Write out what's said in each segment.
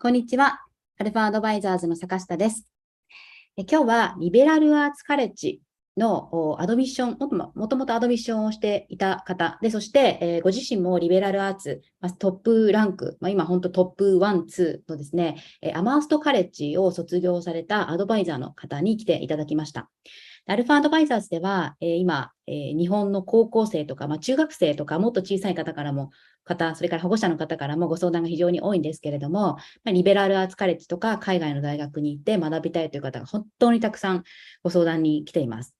こんにちは。アルファアドバイザーズの坂下です。今日はリベラルアーツカレッジのアドミッション、もともとアドミッションをしていた方で、そして、ご自身もリベラルアーツ、トップランク、今本当トップ1、2のですね、アマーストカレッジを卒業されたアドバイザーの方に来ていただきました。アルファアドバイザーズでは、今、日本の高校生とか、中学生とか、もっと小さい方からも、それから保護者の方からもご相談が非常に多いんですけれども、リベラルアーツカレッジとか海外の大学に行って学びたいという方が本当にたくさんご相談に来ています。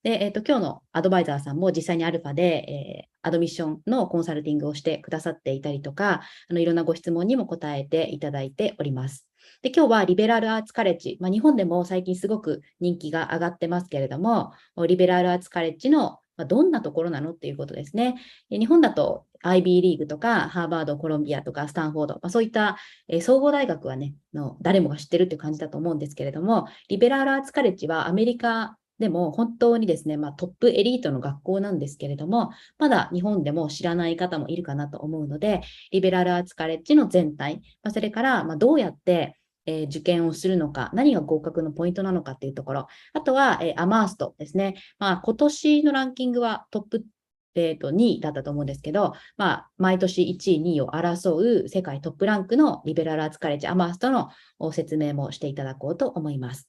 で、今日のアドバイザーさんも実際にアルファで、アドミッションのコンサルティングをしてくださっていたりとか、いろんなご質問にも答えていただいております。で、今日はリベラルアーツカレッジ、日本でも最近すごく人気が上がってますけれども、リベラルアーツカレッジのどんなところなのっていうことですね。日本だと IB リーグとか、ハーバード、コロンビアとか、スタンフォード、そういった総合大学はね、誰もが知ってるっていう感じだと思うんですけれども、リベラルアーツカレッジはアメリカでも本当にですね、トップエリートの学校なんですけれども、まだ日本でも知らない方もいるかなと思うので、リベラルアーツカレッジの全体、それからどうやって受験をするのか、何が合格のポイントなのかっていうところ、あとはアマーストですね。今年のランキングはトップ2位だったと思うんですけど、毎年1位、2位を争う世界トップランクのリベラルアーツカレッジアマーストの説明もしていただこうと思います。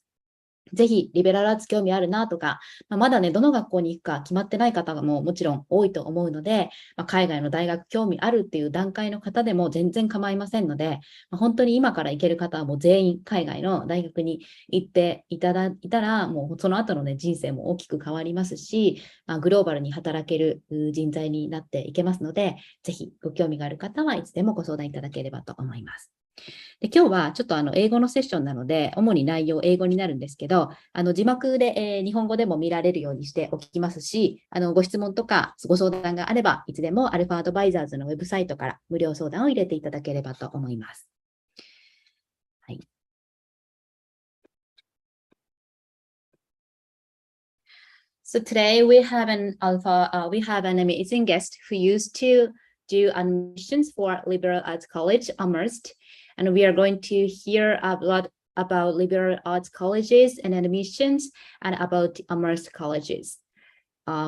ぜひ、リベラルアーツ興味あるなとか、まだね、どの学校に行くか決まってない方ももちろん多いと思うので、海外の大学興味あるっていう段階の方でも全然構いませんので、本当に今から行ける方はもう全員海外の大学に行っていたら、もうその後のね、人生も大きく変わりますし、グローバルに働ける人材になっていけますので、ぜひご興味がある方はいつでもご相談いただければと思います。で今日はちょっと英語のセッションなので、主に内容英語になるんですけど、字幕で、日本語でも見られるようにしておきますし、ご質問とかご相談があれば、いつでもアルファアドバイザーズのウェブサイトから無料相談を入れていただければと思います。はい。So today we have an amazing guest who used to do admissions for Liberal Arts College, Amherst, and we are going to hear a lot about liberal arts colleges and admissions and about Amherst colleges.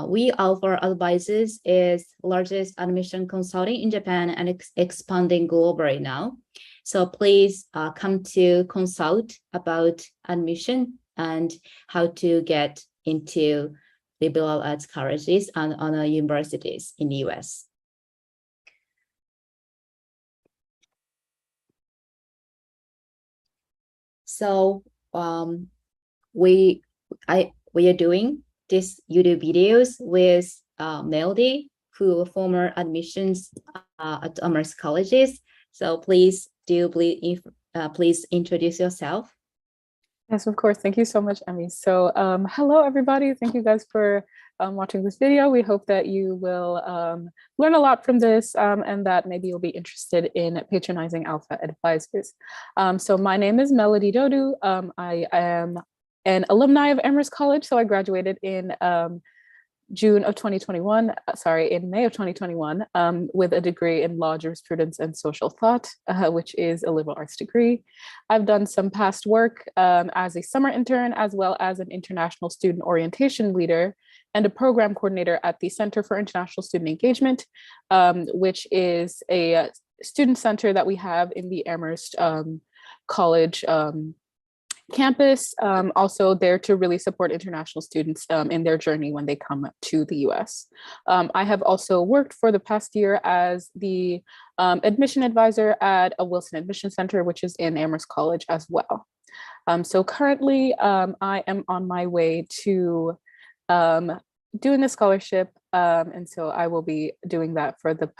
We offer advices is largest admission consulting in Japan and expanding globally now. So please come to consult about admission and how to get into liberal arts colleges and honor universities in the US. So we are doing these YouTube videos with Melody, who are former admissions at Amherst colleges. So please introduce yourself. Yes, of course. Thank you so much, Emmy. So hello, everybody. Thank you guys for watching this video. We hope that you will learn a lot from this and that maybe you'll be interested in patronizing Alpha Advisors. So my name is Melody Dodu. I am an alumni of Amherst College. So I graduated in in May of 2021, with a degree in law, jurisprudence, and social thought, which is a liberal arts degree. I've done some past work as a summer intern, as well as an international student orientation leader and a program coordinator at the Center for International Student Engagement, which is a student center that we have in the Amherst College campus, also there to really support international students in their journey when they come to the US. I have also worked for the past year as the admission advisor at a Wilson Admission Center, which is in Amherst College as well. So currently I am on my way to doing a scholarship, and so I will be doing that for the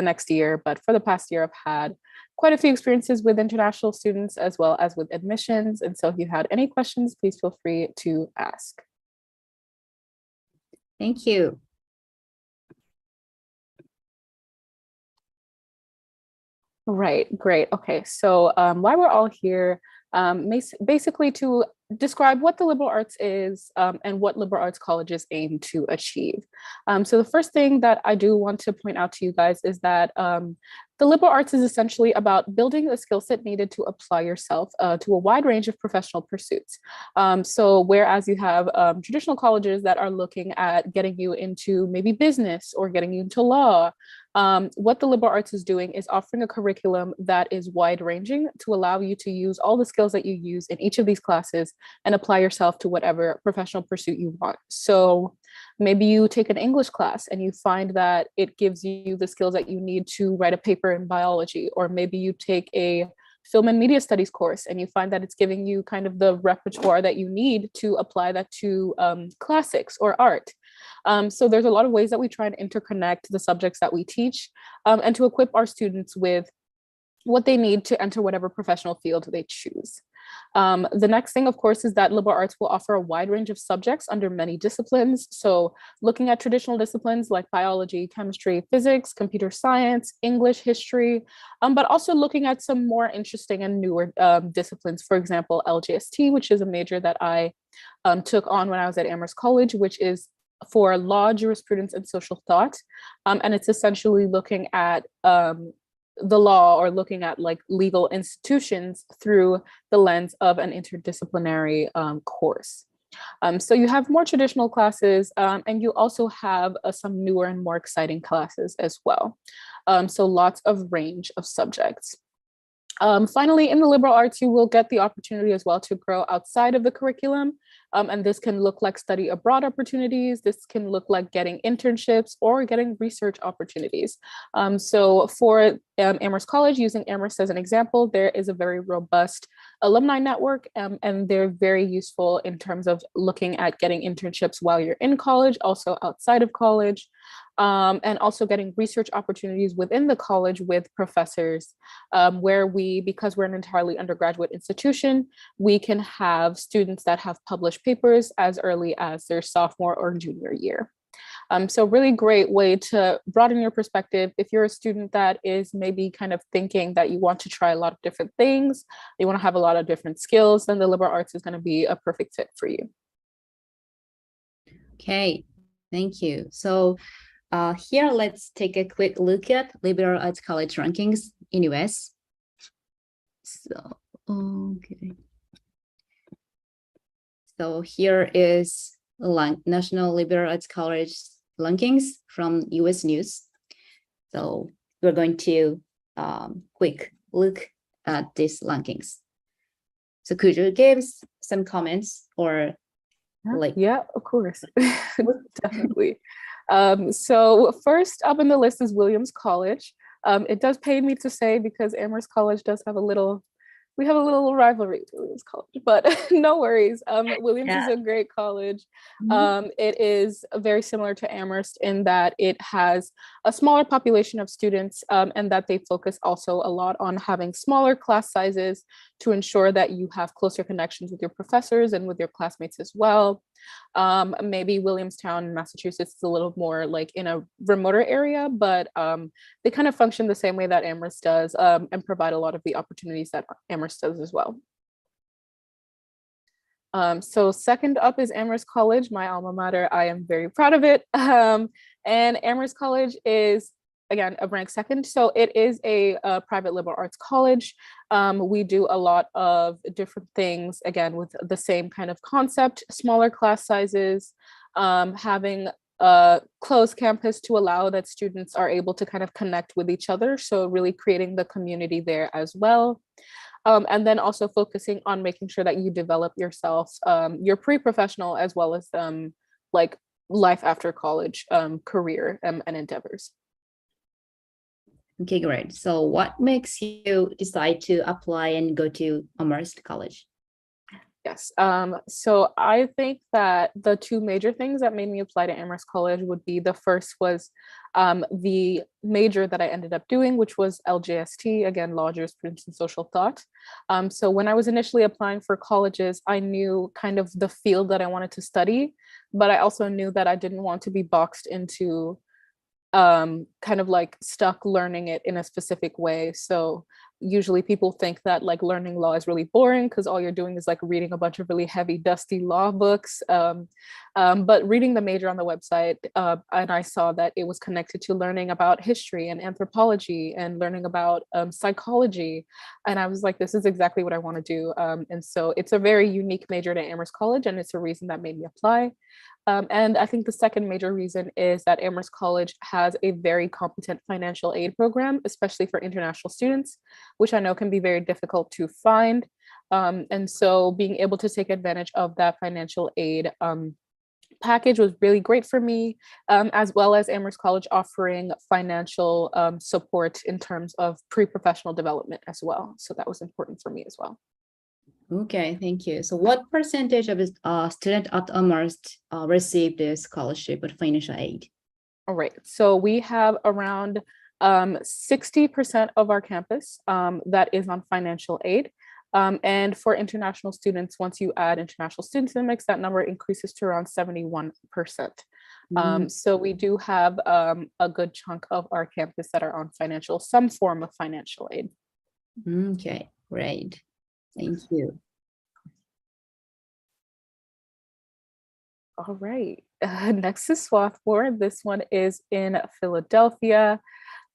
next year. But for the past year, I've had quite a few experiences with international students as well as with admissions. And so if you had any questions, please feel free to ask. Thank you. Right, great. Okay, so why we're all here, basically to describe what the liberal arts is and what liberal arts colleges aim to achieve. So the first thing that I do want to point out to you guys is that the liberal arts is essentially about building a skill set needed to apply yourself to a wide range of professional pursuits. So whereas you have traditional colleges that are looking at getting you into maybe business or getting you into law, what the liberal arts is doing is offering a curriculum that is wide ranging to allow you to use all the skills that you use in each of these classes and apply yourself to whatever professional pursuit you want. So maybe you take an English class and you find that it gives you the skills that you need to write a paper in biology, or maybe you take a film and media studies course and you find that it's giving you kind of the repertoire that you need to apply that to classics or art. So there's a lot of ways that we try and interconnect the subjects that we teach and to equip our students with what they need to enter whatever professional field they choose. The next thing, of course, is that liberal arts will offer a wide range of subjects under many disciplines. So looking at traditional disciplines like biology, chemistry, physics, computer science, English, history, but also looking at some more interesting and newer disciplines. For example, LJST, which is a major that I took on when I was at Amherst College, which is for law, jurisprudence, and social thought. And it's essentially looking at the law, or looking at like legal institutions through the lens of an interdisciplinary course. So you have more traditional classes and you also have some newer and more exciting classes as well. So lots of range of subjects. Finally, in the liberal arts, you will get the opportunity as well to grow outside of the curriculum. And this can look like study abroad opportunities. This can look like getting internships or getting research opportunities. So for Amherst College, using Amherst as an example, there is a very robust alumni network, and they're very useful in terms of looking at getting internships while you're in college, also outside of college. And also getting research opportunities within the college with professors, where because we're an entirely undergraduate institution, we can have students that have published papers as early as their sophomore or junior year. So really great way to broaden your perspective. If you're a student that is maybe kind of thinking that you want to try a lot of different things, you want to have a lot of different skills, then the liberal arts is going to be a perfect fit for you. Okay, thank you. So here, let's take a quick look at liberal arts college rankings in US. So, okay. So here is National Liberal Arts College rankings from US News. So we're going to quick look at these rankings. So could you give some comments or like? Yeah, of course, definitely. So first up in the list is Williams College. It does pain me to say because Amherst College does have we have a little rivalry with Williams College, but no worries. Williams is a great college. It is very similar to Amherst in that it has a smaller population of students and that they focus also a lot on having smaller class sizes to ensure that you have closer connections with your professors and with your classmates as well. Maybe Williamstown, Massachusetts is a little more like in a remoter area, but they kind of function the same way that Amherst does and provide a lot of the opportunities that Amherst does as well. So second up is Amherst College, my alma mater. I am very proud of it. And Amherst College is, again, a rank second. So it is a private liberal arts college. We do a lot of different things, again, with the same kind of concept, smaller class sizes, having a closed campus to allow that students are able to kind of connect with each other. So really creating the community there as well. And then also focusing on making sure that you develop yourself, your pre-professional as well as like life after college career and endeavors. Okay, great. So what makes you decide to apply and go to Amherst College? Yes. So I think that the two major things that made me apply to Amherst College would be, the first was the major that I ended up doing, which was LJST, again, Law, Jurisprudence, and Social Thought. So when I was initially applying for colleges, I knew kind of the field that I wanted to study, but I also knew that I didn't want to be boxed into kind of like stuck learning it in a specific way. So usually people think that like learning law is really boring because all you're doing is like reading a bunch of really heavy, dusty law books. But reading the major on the website, and I saw that it was connected to learning about history and anthropology and learning about psychology. And I was like, this is exactly what I want to do. And so it's a very unique major to Amherst College, and it's a reason that made me apply. And I think the second major reason is that Amherst College has a very competent financial aid program, especially for international students, which I know can be very difficult to find. And so being able to take advantage of that financial aid package was really great for me, as well as Amherst College offering financial support in terms of pre-professional development as well. So that was important for me as well. Okay, thank you. So what percentage of students at Amherst receive this scholarship with financial aid? All right, so we have around 60% of our campus that is on financial aid. And for international students, once you add international students in the mix, that number increases to around 71%. So we do have a good chunk of our campus that are on some form of financial aid. Okay, great. Thank you. All right, next is Swarthmore. This one is in Philadelphia.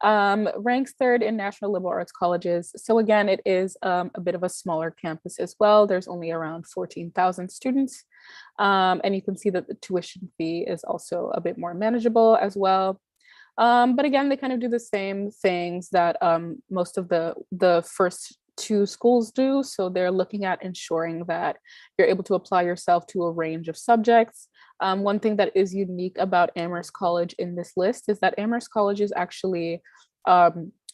Ranks third in National Liberal Arts Colleges. So again, it is a bit of a smaller campus as well. There's only around 14,000 students. And you can see that the tuition fee is also a bit more manageable as well. But again, they kind of do the same things that most of the first two schools do. So they're looking at ensuring that you're able to apply yourself to a range of subjects. One thing that is unique about Amherst College in this list is that Amherst College is actually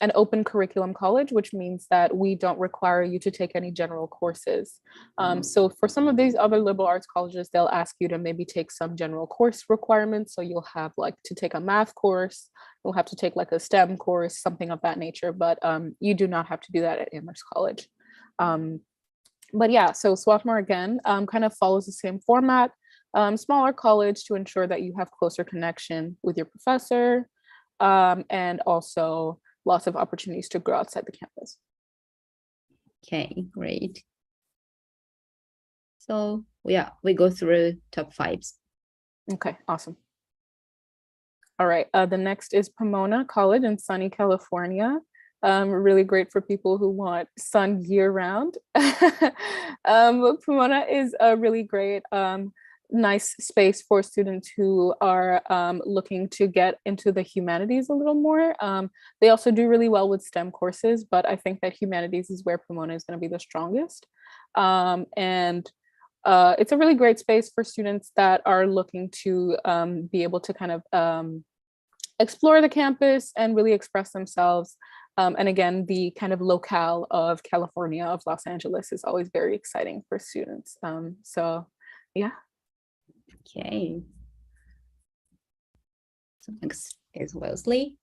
an open curriculum college, which means that we don't require you to take any general courses. So for some of these other liberal arts colleges, they'll ask you to maybe take some general course requirements. So you'll have like to take a math course, you'll have to take like a STEM course, something of that nature, but you do not have to do that at Amherst College. But yeah, so Swarthmore again kind of follows the same format. Smaller college to ensure that you have closer connection with your professor, and also lots of opportunities to grow outside the campus. Okay, great. So yeah, we go through top fives. Okay, awesome. All right, the next is Pomona College in sunny California. Really great for people who want sun year round. Pomona is a really great, nice space for students who are looking to get into the humanities a little more. They also do really well with STEM courses, but I think that humanities is where Pomona is going to be the strongest. And it's a really great space for students that are looking to be able to kind of explore the campus and really express themselves. And again, the kind of locale of California, of Los Angeles, is always very exciting for students. So yeah. Okay. So next is Wellesley.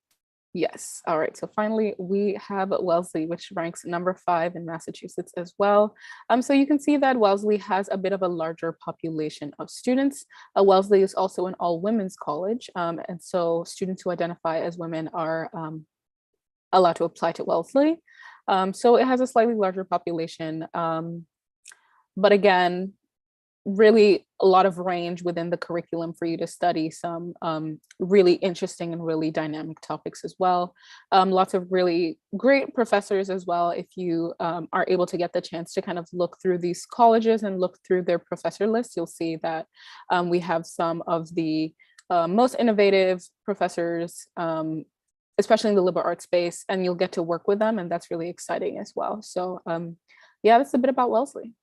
Yes. All right. So finally, we have Wellesley, which ranks number 5 in Massachusetts as well. So you can see that Wellesley has a bit of a larger population of students. Wellesley is also an all-women's college. And so students who identify as women are allowed to apply to Wellesley. So it has a slightly larger population. But again, really a lot of range within the curriculum for you to study some really interesting and really dynamic topics as well. Lots of really great professors as well. If you are able to get the chance to kind of look through these colleges and look through their professor list, you'll see that we have some of the most innovative professors, especially in the liberal arts space, and you'll get to work with them, and that's really exciting as well. So yeah, that's a bit about Wellesley.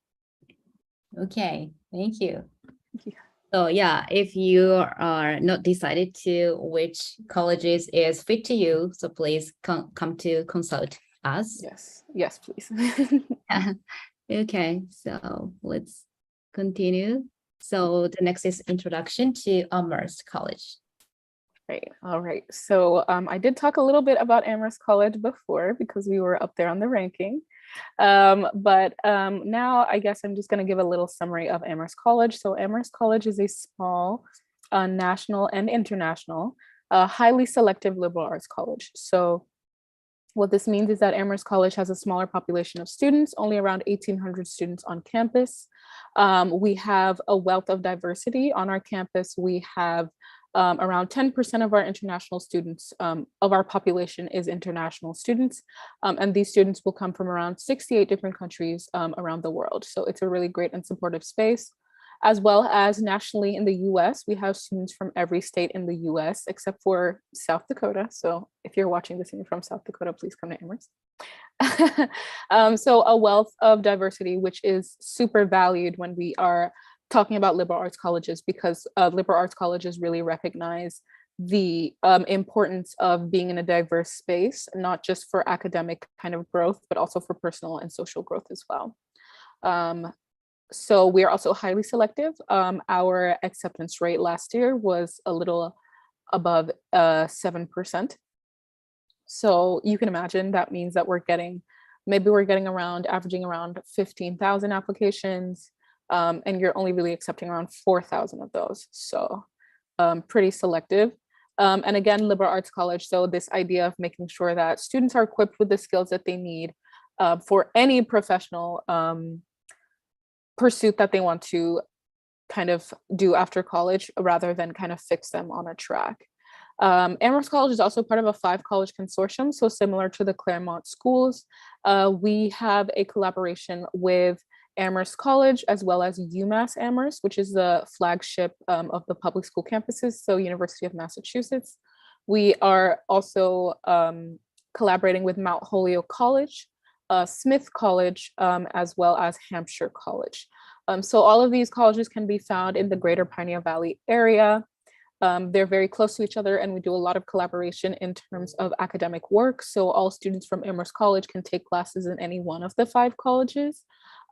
Okay, thank you. Thank you. So yeah, if you are not decided to which colleges is fit to you, so please come to consult us. Yes, please. Okay, so let's continue. So the next is introduction to Amherst College. Right. All right. So I did talk a little bit about Amherst College before because we were up there on the ranking. But now I guess I'm just going to give a little summary of Amherst College. So Amherst College is a small national and international a highly selective liberal arts college. So what this means is that Amherst College has a smaller population of students, only around 1,800 students on campus. We have a wealth of diversity on our campus. We have around 10% of our international students, of our population is international students. And these students will come from around 68 different countries around the world. So it's a really great and supportive space. As well as nationally in the US, we have students from every state in the US except for South Dakota. So if you're watching this and you're from South Dakota, please come to Amherst. So a wealth of diversity, which is super valued when we are talking about liberal arts colleges, because liberal arts colleges really recognize the importance of being in a diverse space, not just for academic kind of growth, but also for personal and social growth as well. So we are also highly selective. Our acceptance rate last year was a little above 7%. So you can imagine that means that we're getting averaging around 15,000 applications, and you're only really accepting around 4,000 of those. So pretty selective. And again, liberal arts college. So this idea of making sure that students are equipped with the skills that they need for any professional pursuit that they want to kind of do after college, rather than kind of fix them on a track. Amherst College is also part of a 5-college consortium, so similar to the Claremont schools. We have a collaboration with Amherst College as well as UMass Amherst, which is the flagship of the public school campuses, so University of Massachusetts. We are also collaborating with Mount Holyoke College, Smith College, as well as Hampshire College. So all of these colleges can be found in the greater Pioneer Valley area. They're very close to each other, and we do a lot of collaboration in terms of academic work. So all students from Amherst College can take classes in any one of the 5 colleges.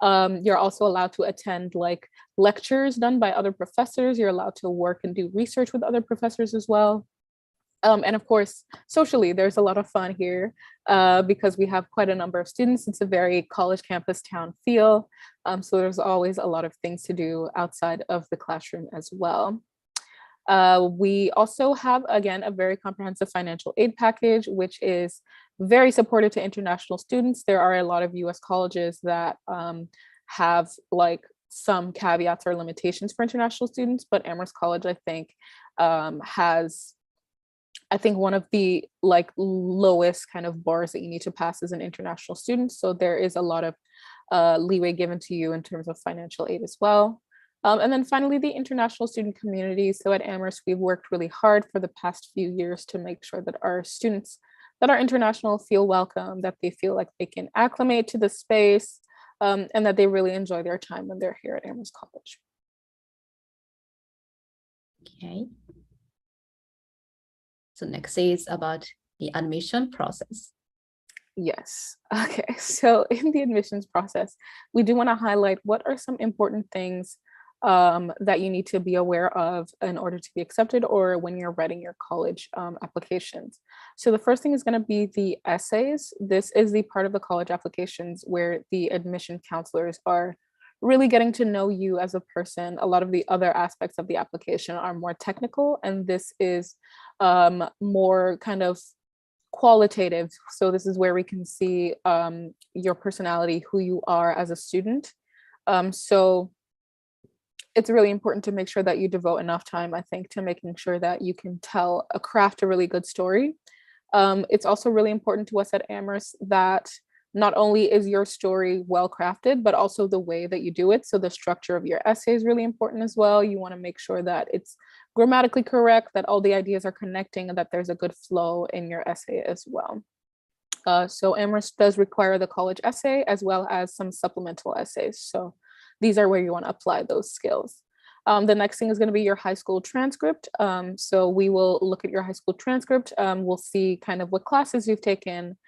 You're also allowed to attend like lectures done by other professors. You're allowed to work and do research with other professors as well. And of course, socially, there's a lot of fun here because we have quite a number of students. It's a very college campus town feel. So there's always a lot of things to do outside of the classroom as well. We also have, again, a very comprehensive financial aid package, which is very supportive to international students. There are a lot of US colleges that have like some caveats or limitations for international students, but Amherst College, I think, has one of the like lowest kind of bars that you need to pass as an international student. So there is a lot of leeway given to you in terms of financial aid as well. And then finally, the international student community. So at Amherst, we've worked really hard for the past few years to make sure that our students that are international feel welcome, that they feel like they can acclimate to the space, and that they really enjoy their time when they're here at Amherst College. Okay. So next is about the admission process. Yes. Okay. So in the admissions process, we do want to highlight what are some important things that you need to be aware of in order to be accepted, or when you're writing your college applications. So the first thing is going to be the essays. This is the part of the college applications where the admission counselors are really getting to know you as a person. A lot of the other aspects of the application are more technical, and this is more kind of qualitative. So this is where we can see your personality, who you are as a student. So it's really important to make sure that you devote enough time, I think, to making sure that you can craft a really good story. It's also really important to us at Amherst that not only is your story well crafted, but also the way that you do it. So the structure of your essay is really important as well. You want to make sure that it's grammatically correct, that all the ideas are connecting, and that there's a good flow in your essay as well. So Amherst does require the college essay as well as some supplemental essays. So these are where you want to apply those skills. The next thing is going to be your high school transcript. So we will look at your high school transcript. We'll see kind of what classes you've taken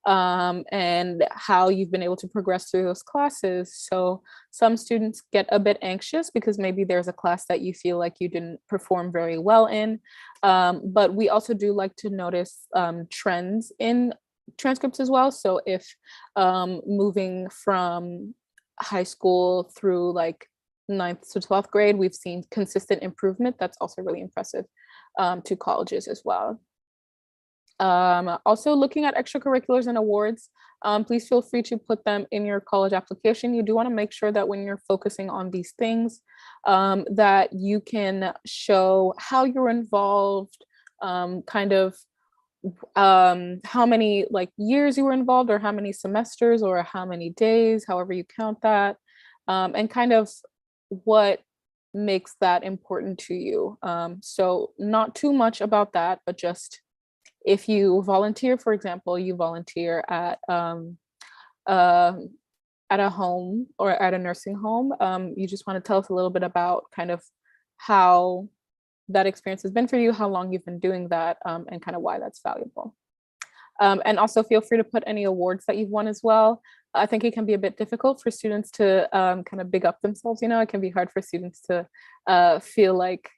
and how you've been able to progress through those classes. So some students get a bit anxious because maybe there's a class that you feel like you didn't perform very well in. But we also do like to notice trends in transcripts as well. So if moving from high school through like 9th to 12th grade, we've seen consistent improvement, that's also really impressive. to colleges as well. Also looking at extracurriculars and awards, please feel free to put them in your college application. You do want to make sure that when you're focusing on these things, that you can show how you're involved, kind of how many like years you were involved, or how many semesters, or how many days, however you count that, and kind of what makes that important to you. So not too much about that, but just if you volunteer, for example, you volunteer at a home or at a nursing home, you just want to tell us a little bit about kind of how that experience has been for you, how long you've been doing that, and kind of why that's valuable. And also feel free to put any awards that you've won as well. I think it can be a bit difficult for students to kind of big up themselves. You know, it can be hard for students to feel like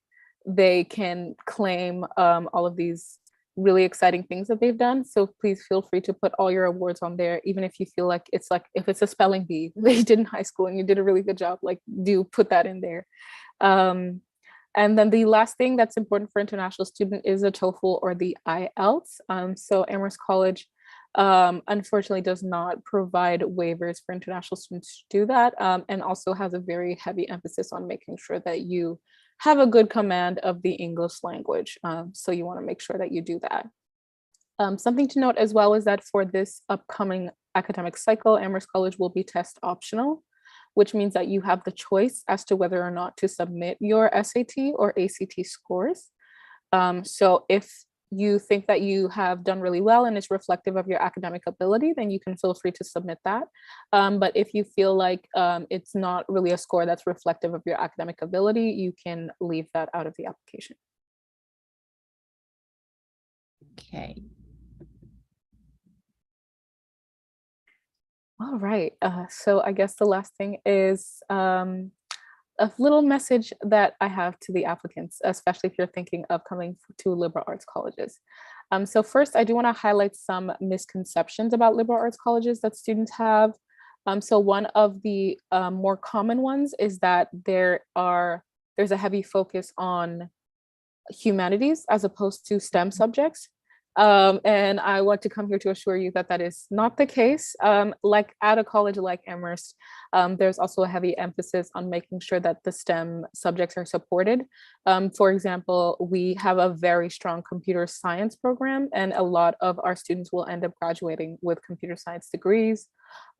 they can claim all of these really exciting things that they've done. So please feel free to put all your awards on there, even if you feel like if it's a spelling bee that you did in high school and you did a really good job, like do put that in there. And then the last thing that's important for international student is a TOEFL or the IELTS. So Amherst College unfortunately does not provide waivers for international students to do that, and also has a very heavy emphasis on making sure that you have a good command of the English language. So you want to make sure that you do that. Something to note as well is that for this upcoming academic cycle, Amherst College will be test optional, which means that you have the choice as to whether or not to submit your SAT or ACT scores. So if you think that you have done really well and it's reflective of your academic ability, then you can feel free to submit that. But if you feel like it's not really a score that's reflective of your academic ability, you can leave that out of the application. Okay. All right. So I guess the last thing is a little message that I have to the applicants, especially if you're thinking of coming to liberal arts colleges. So first, I do want to highlight some misconceptions about liberal arts colleges that students have. So one of the more common ones is that there's a heavy focus on humanities as opposed to STEM subjects. And I want to come here to assure you that that is not the case. Like at a college like Amherst, there's also a heavy emphasis on making sure that the STEM subjects are supported. For example, we have a very strong computer science program, and a lot of our students will end up graduating with computer science degrees.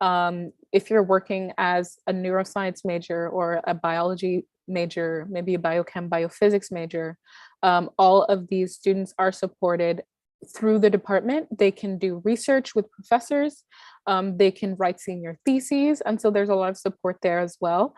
If you're working as a neuroscience major or a biology major, maybe a biochem, biophysics major, all of these students are supported through the department. They can do research with professors, they can write senior theses, and so there's a lot of support there as well.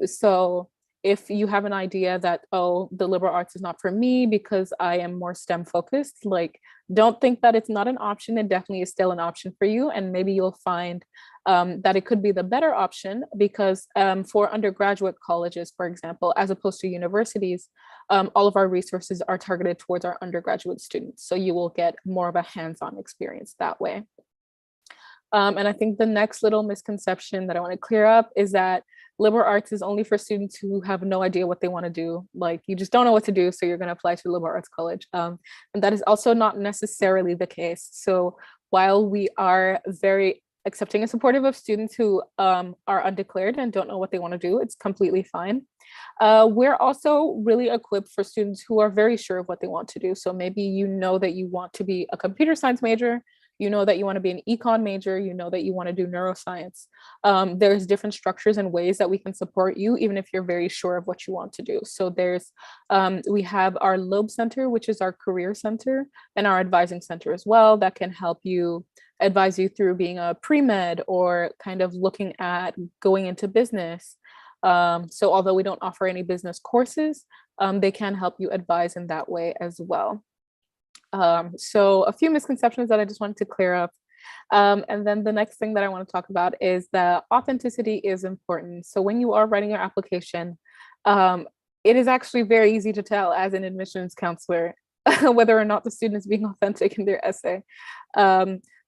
So if you have an idea that, oh, the liberal arts is not for me because I am more STEM focused, like, don't think that it's not an option. It definitely is still an option for you, and maybe you'll find that it could be the better option, because for undergraduate colleges, for example, as opposed to universities, all of our resources are targeted towards our undergraduate students. So you will get more of a hands-on experience that way. And I think the next little misconception that I want to clear up is that liberal arts is only for students who have no idea what they want to do. Like, you just don't know what to do, so you're going to apply to liberal arts college. And that is also not necessarily the case. So while we are very accepting and supportive of students who are undeclared and don't know what they want to do, it's completely fine. We're also really equipped for students who are very sure of what they want to do. So maybe you know that you want to be a computer science major, you know that you want to be an econ major, you know that you want to do neuroscience. There's different structures and ways that we can support you, even if you're very sure of what you want to do. So we have our Loeb Center, which is our career center, and our advising center as well, that can help you advise you through being a pre-med or kind of looking at going into business. So although we don't offer any business courses, they can help you advise in that way as well. So a few misconceptions that I just wanted to clear up. And then the next thing that I want to talk about is that authenticity is important. So when you are writing your application, it is actually very easy to tell as an admissions counselor whether or not the student is being authentic in their essay.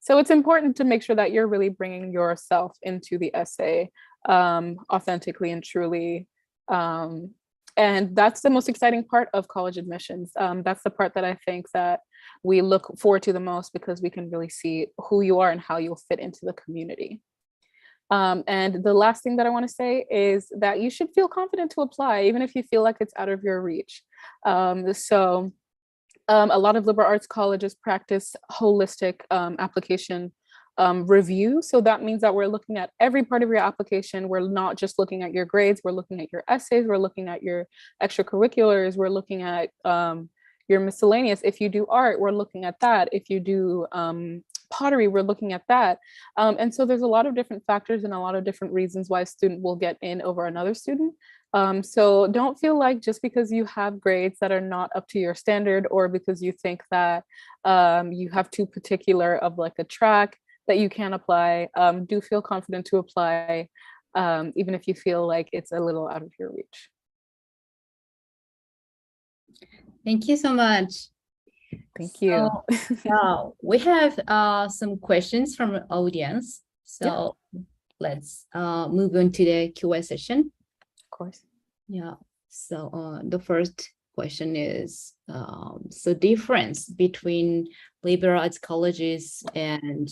So it's important to make sure that you're really bringing yourself into the essay authentically and truly. And that's the most exciting part of college admissions. That's the part that I think that we look forward to the most, because we can really see who you are and how you'll fit into the community. And the last thing that I want to say is that you should feel confident to apply, even if you feel like it's out of your reach. A lot of liberal arts colleges practice holistic application review. So that means that we're looking at every part of your application. We're not just looking at your grades, we're looking at your essays, we're looking at your extracurriculars, we're looking at your miscellaneous. If you do art, we're looking at that. If you do pottery, we're looking at that. And so there's a lot of different factors and a lot of different reasons why a student will get in over another student. So don't feel like just because you have grades that are not up to your standard, or because you think that you have too particular of like a track, that you can apply. Do feel confident to apply, even if you feel like it's a little out of your reach. Thank you so much. Thank you. So, now we have some questions from the audience. So let's move on to the Q&A session. Of course. Yeah. So the first question is, so difference between liberal arts colleges and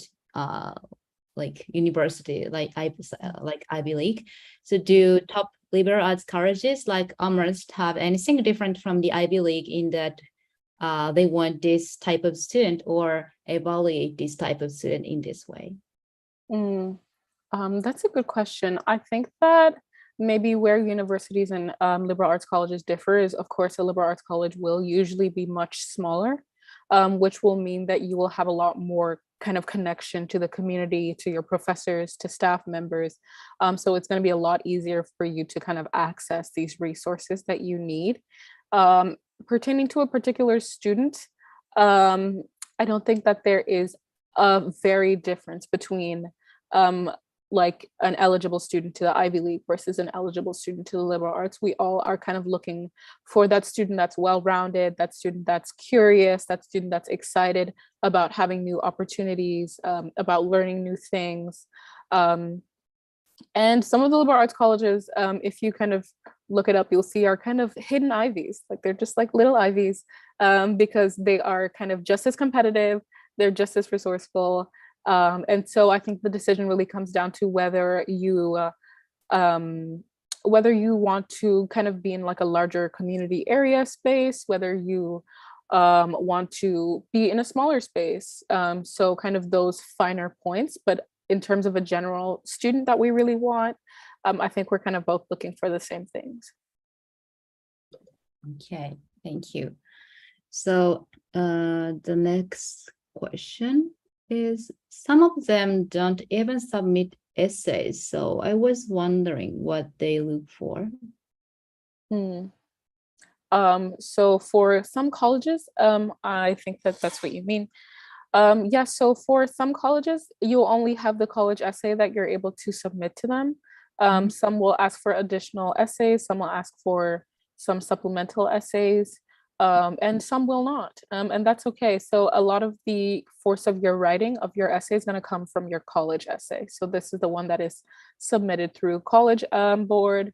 like university, like Ivy League. So do top liberal arts colleges like Amherst have anything different from the Ivy League in that they want this type of student or evaluate this type of student in this way? That's a good question. I think that maybe where universities and liberal arts colleges differ is, of course, a liberal arts college will usually be much smaller, which will mean that you will have a lot more kind of connection to the community, to your professors, to staff members. So it's going to be a lot easier for you to kind of access these resources that you need. Pertaining to a particular student, I don't think that there is a very difference between like an eligible student to the Ivy League versus an eligible student to the liberal arts. We all are kind of looking for that student that's well-rounded, that student that's curious, that student that's excited about having new opportunities, about learning new things. And some of the liberal arts colleges, if you kind of look it up, you'll see are kind of hidden Ivies. Like they're just like little Ivies, because they are kind of just as competitive, they're just as resourceful. And so I think the decision really comes down to whether you want to kind of be in like a larger community area space, whether you want to be in a smaller space. So kind of those finer points, but in terms of a general student that we really want, I think we're kind of both looking for the same things. Okay, thank you. So the next question is, some of them don't even submit essays. So I was wondering what they look for. So for some colleges, I think that that's what you mean. Yeah, so for some colleges, you'll only have the college essay that you're able to submit to them. Some will ask for additional essays, some will ask for some supplemental essays, and some will not, and that's okay. So a lot of the force of your writing of your essay is going to come from your college essay. So this is the one that is submitted through college board,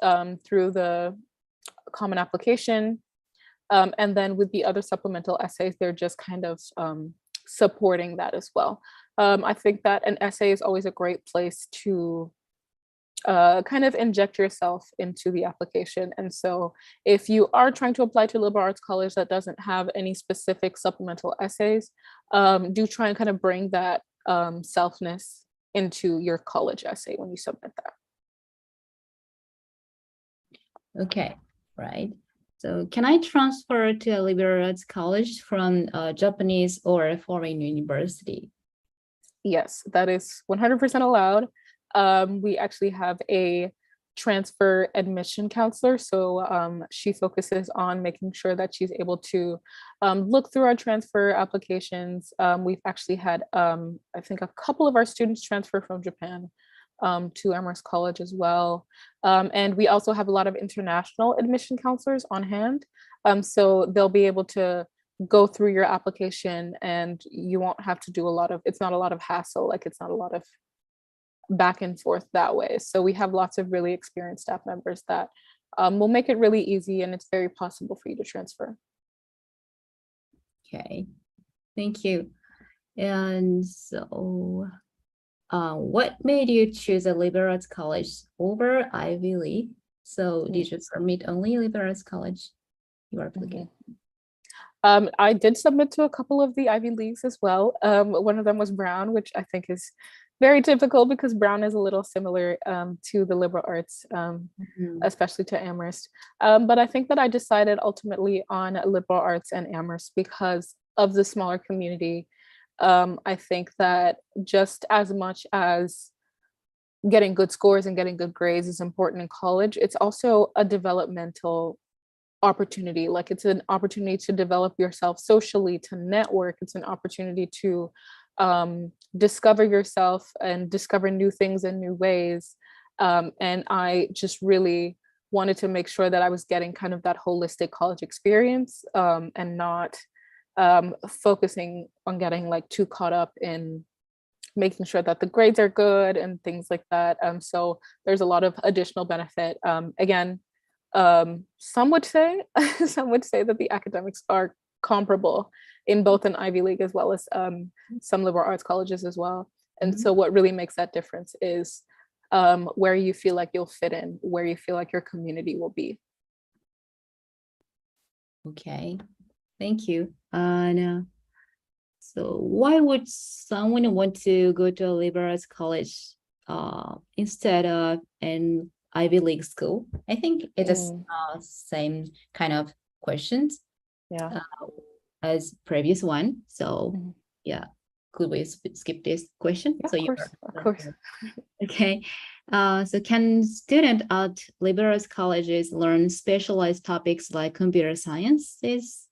through the common application, and then with the other supplemental essays, they're just kind of supporting that as well. I think that an essay is always a great place to kind of inject yourself into the application. And so if you are trying to apply to a liberal arts college that doesn't have any specific supplemental essays, do try and kind of bring that selfness into your college essay when you submit that. Okay, right. So can I transfer to a liberal arts college from a Japanese or a foreign university? Yes, that is 100% allowed. We actually have a transfer admission counselor. So she focuses on making sure that she's able to look through our transfer applications. We've actually had, I think, a couple of our students transfer from Japan to Amherst College as well. And we also have a lot of international admission counselors on hand. So they'll be able to go through your application and you won't have to do a lot of, it's not a lot of hassle, like it's not a lot of back and forth that way. So we have lots of really experienced staff members that we'll make it really easy, and it's very possible for you to transfer. Okay, thank you. And so, what made you choose a liberal arts college over Ivy League? So did you submit only liberal arts college you are applying? I did submit to a couple of the Ivy Leagues as well. One of them was Brown, which I think is very typical because Brown is a little similar to the liberal arts, especially to Amherst. But I think that I decided ultimately on liberal arts and Amherst because of the smaller community. I think that just as much as getting good scores and getting good grades is important in college, it's also a developmental opportunity. Like, it's an opportunity to develop yourself socially, to network. It's an opportunity to discover yourself and discover new things in new ways. And I just really wanted to make sure that I was getting kind of that holistic college experience, and not focusing on getting like too caught up in making sure that the grades are good and things like that. So there's a lot of additional benefit. Again, some would say that the academics are comparable in both an Ivy League as well as some liberal arts colleges as well. And so what really makes that difference is where you feel like you'll fit in, where you feel like your community will be. Okay, thank you. And so why would someone want to go to a liberal arts college instead of an Ivy League school? I think it is same kind of questions as previous one. So yeah, could we skip this question? Yeah, so of course. Okay. So can students at liberal arts colleges learn specialized topics like computer sciences?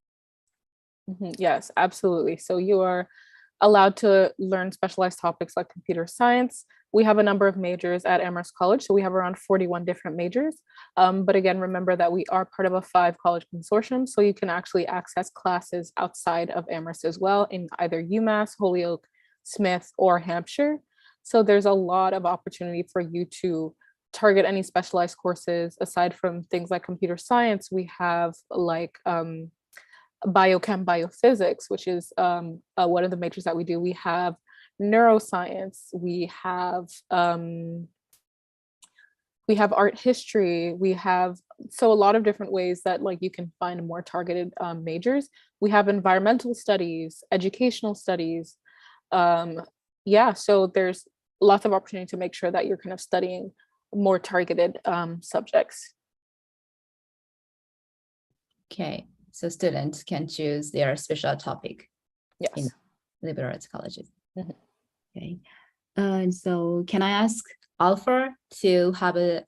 Yes, absolutely. So you are allowed to learn specialized topics like computer science. We have a number of majors at Amherst College, so we have around 41 different majors. But again, remember that we are part of a 5-college consortium, so you can actually access classes outside of Amherst as well in either UMass, Holyoke, Smith, or Hampshire. So there's a lot of opportunity for you to target any specialized courses. Aside from things like computer science, we have like biochem biophysics, which is one of the majors that we do. We have neuroscience, we have art history, we have so a lot of different ways that like you can find more targeted majors. We have environmental studies, educational studies. Yeah, so there's lots of opportunity to make sure that you're kind of studying more targeted subjects. Okay. So students can choose their special topic in Yes. liberal arts colleges. Okay. And so can I ask Alpha to have a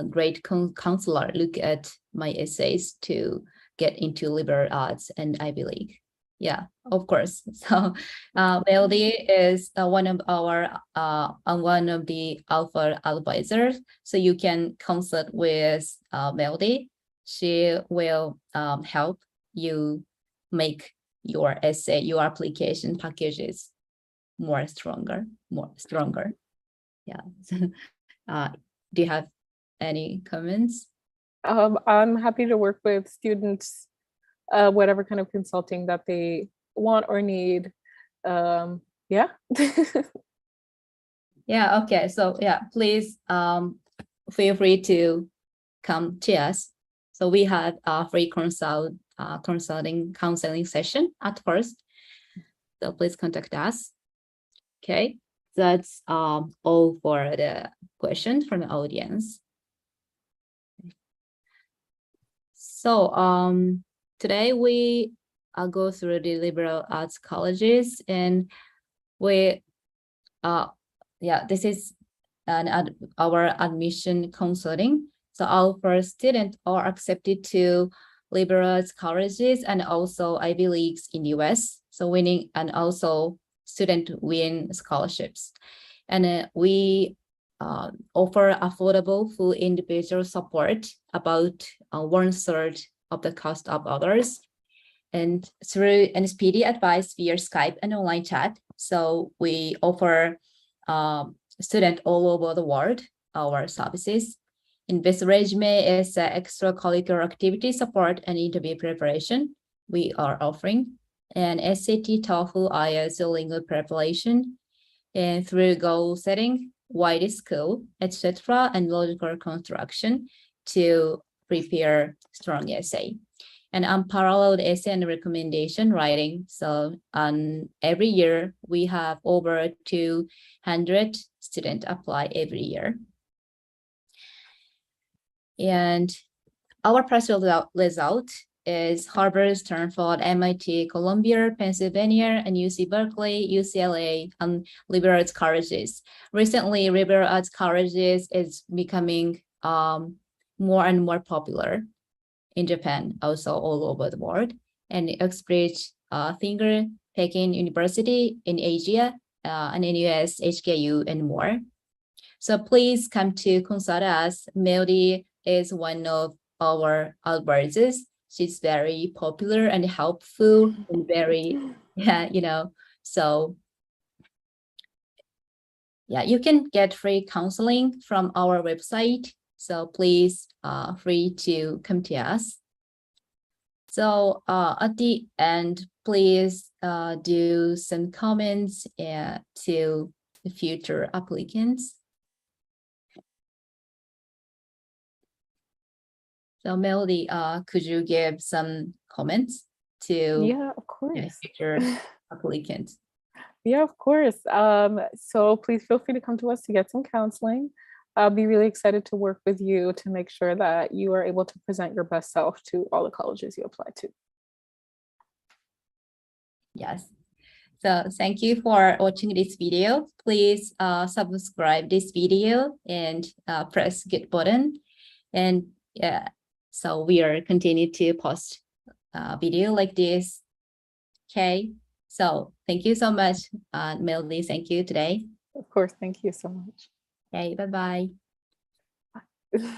great counselor look at my essays to get into liberal arts and Ivy League? Yeah, of course. So Melody is one of the Alpha advisors. So you can consult with Melody. She will help you make your essay, your application packages more stronger. Yeah. Do you have any comments? I'm happy to work with students, whatever kind of consulting that they want or need. Yeah. Yeah, okay. So yeah, please feel free to come to us. So we have a free counseling session at first. So please contact us. Okay, that's all for the questions from the audience. So today we go through the liberal arts colleges, and we this is our admission consulting. So our first students are accepted to liberal arts colleges and also Ivy Leagues in the US. So winning, and also student win scholarships. And we offer affordable full individual support about 1/3 of the cost of others. And through and speedy advice via Skype and online chat. So we offer students all over the world our services. In this resume is extracurricular activity support and interview preparation we are offering, and SAT, TOEFL, IELTS, lingual preparation, and through goal setting, wide skill, etc., and logical construction to prepare strong essay. And unparalleled essay and recommendation writing. So every year we have over 200 students apply every year. And our press result is Harvard, Stanford, MIT, Columbia, Pennsylvania, and UC Berkeley, UCLA, and liberal arts colleges. Recently, liberal arts colleges is becoming more and more popular in Japan, also all over the world. And Uxbridge, Finger, Peking University in Asia, and in US, HKU, and more. So please come to consult us. Melody is one of our advisors. She's very popular and helpful and very, so yeah, you can get free counseling from our website. So please free to come to us. So at the end, please do some comments to the future applicants. So Melody, could you give some comments to of course. Future applicants? Yeah, of course. So please feel free to come to us to get some counseling. I'll be really excited to work with you to make sure that you are able to present your best self to all the colleges you apply to. Yes. So thank you for watching this video. Please subscribe this video and press good button. And so we are continue to post video like this. Okay. So thank you so much, Melody. Thank you today. Of course. Thank you so much. Okay. Bye-bye. Bye.